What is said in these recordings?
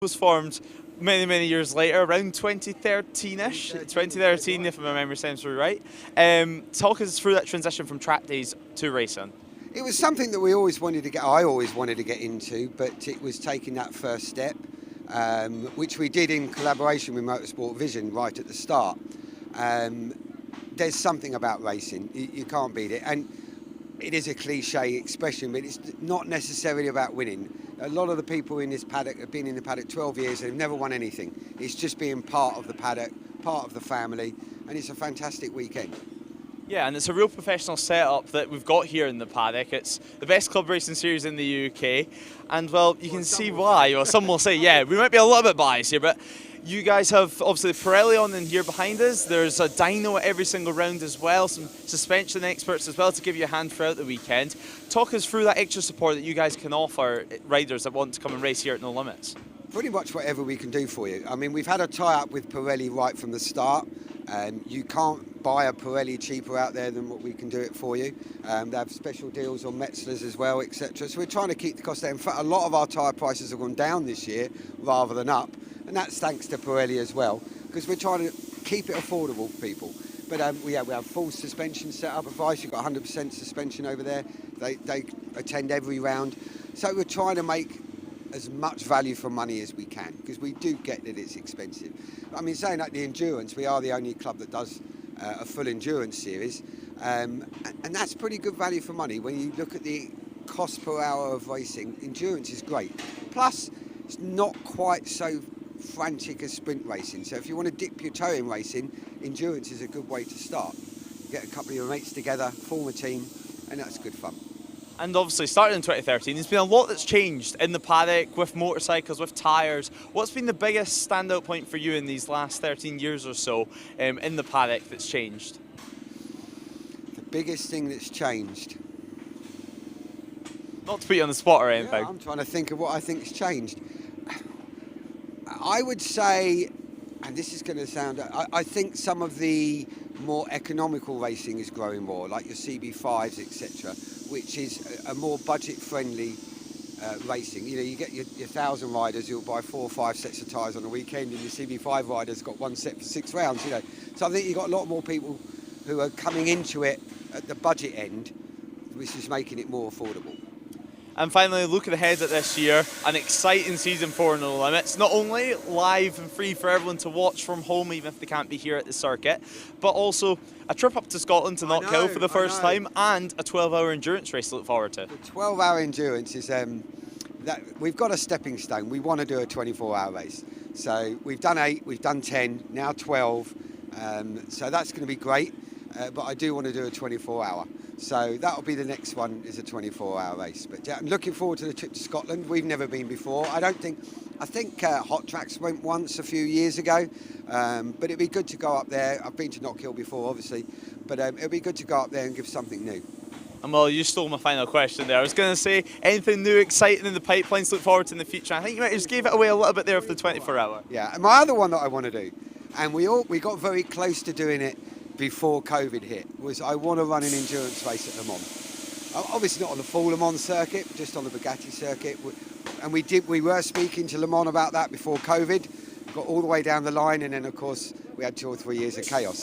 Was formed many years later, around 2013-ish, 2013 if my memory sounds right. Talk us through that transition from track days to racing. It was something that I always wanted to get into, but it was taking that first step, which we did in collaboration with Motorsport Vision right at the start. There's something about racing, you can't beat it, and it is a cliche expression, but it's not necessarily about winning. A lot of the people in this paddock have been in the paddock 12 years and have never won anything. It's just being part of the paddock, part of the family, and it's a fantastic weekend. Yeah, and it's a real professional setup that we've got here in the paddock. It's the best club racing series in the UK, and well, you can see why. Or some will say, yeah, we might be a little bit biased here, but you guys have obviously Pirelli on in here behind us. There's a dyno at every single round as well, some suspension experts as well to give you a hand throughout the weekend. Talk us through that extra support that you guys can offer riders that want to come and race here at No Limits. Pretty much whatever we can do for you. I mean, we've had a tie-up with Pirelli right from the start. You can't buy a Pirelli cheaper out there than what we can do it for you. They have special deals on Metzlers as well, etc. So we're trying to keep the cost down. In fact, a lot of our tyre prices have gone down this year rather than up. And that's thanks to Pirelli as well, because we're trying to keep it affordable for people. But we have full suspension setup advice. You've got 100% suspension over there. They attend every round. So we're trying to make as much value for money as we can, because we do get that it's expensive. I mean, saying that, the endurance, we are the only club that does a full endurance series, and that's pretty good value for money. When you look at the cost per hour of racing, endurance is great. Plus, it's not quite so frantic as sprint racing. So if you want to dip your toe in racing, endurance is a good way to start. Get a couple of your mates together, form a team, and that's good fun. And obviously, starting in 2013, there's been a lot that's changed in the paddock, with motorcycles, with tyres. What's been the biggest standout point for you in these last 13 years or so in the paddock that's changed? The biggest thing that's changed? Not to put you on the spot or anything. Yeah, I'm trying to think of what I think has changed. I would say, and this is going to sound, I think some of the more economical racing is growing more, like your CB5s, etc., which is a more budget-friendly racing. You know, you get your 1,000 riders who'll buy 4 or 5 sets of tyres on a weekend, and your CB5 riders got one set for 6 rounds. You know, so I think you've got a lot more people who are coming into it at the budget end, which is making it more affordable. And finally, looking ahead at this year, an exciting season for No Limits. Not only live and free for everyone to watch from home, even if they can't be here at the circuit, but also a trip up to Scotland to Knockhill for the first time, and a 12-hour endurance race to look forward to. The 12-hour endurance is that we've got a stepping stone. We want to do a 24-hour race. So we've done 8, we've done 10, now 12. So that's going to be great. But I do want to do a 24-hour. So that'll be the next one, is a 24-hour race. But yeah, I'm looking forward to the trip to Scotland. We've never been before. I think Hot Tracks went once a few years ago, but it'd be good to go up there. I've been to Knockhill before, obviously, but it'd be good to go up there and give something new. And well, you stole my final question there. I was going to say, anything new, exciting in the pipeline to look forward to in the future? I think you might have just gave it away a little bit there for the 24-hour. Yeah, and my other one that I want to do, and we got very close to doing it before COVID hit, was I want to run an endurance race at Le Mans. Obviously not on the full Le Mans circuit, just on the Bugatti circuit. And we were speaking to Le Mans about that before COVID, got all the way down the line, and then of course we had 2 or 3 years of chaos.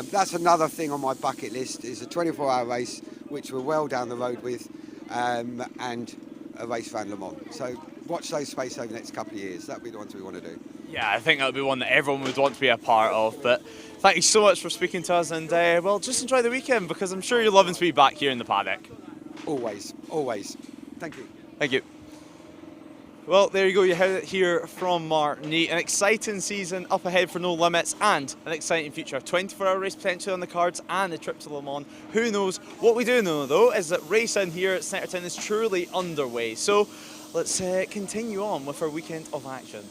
That's another thing on my bucket list, is a 24-hour race, which we're well down the road with, and a race around Le Mans. So watch those space over the next couple of years. That'll be the ones we want to do. Yeah, I think that would be one that everyone would want to be a part of. But thank you so much for speaking to us, and well, just enjoy the weekend, because I'm sure you're loving to be back here in the paddock. Always, always. Thank you. Thank you. Well, there you go. You heard it here from Martini. An exciting season up ahead for No Limits, and an exciting future. A 24-hour race potentially on the cards, and a trip to Le Mans. Who knows? What we do know, though, is that racing here at Snetterton is truly underway. So let's continue on with our weekend of action.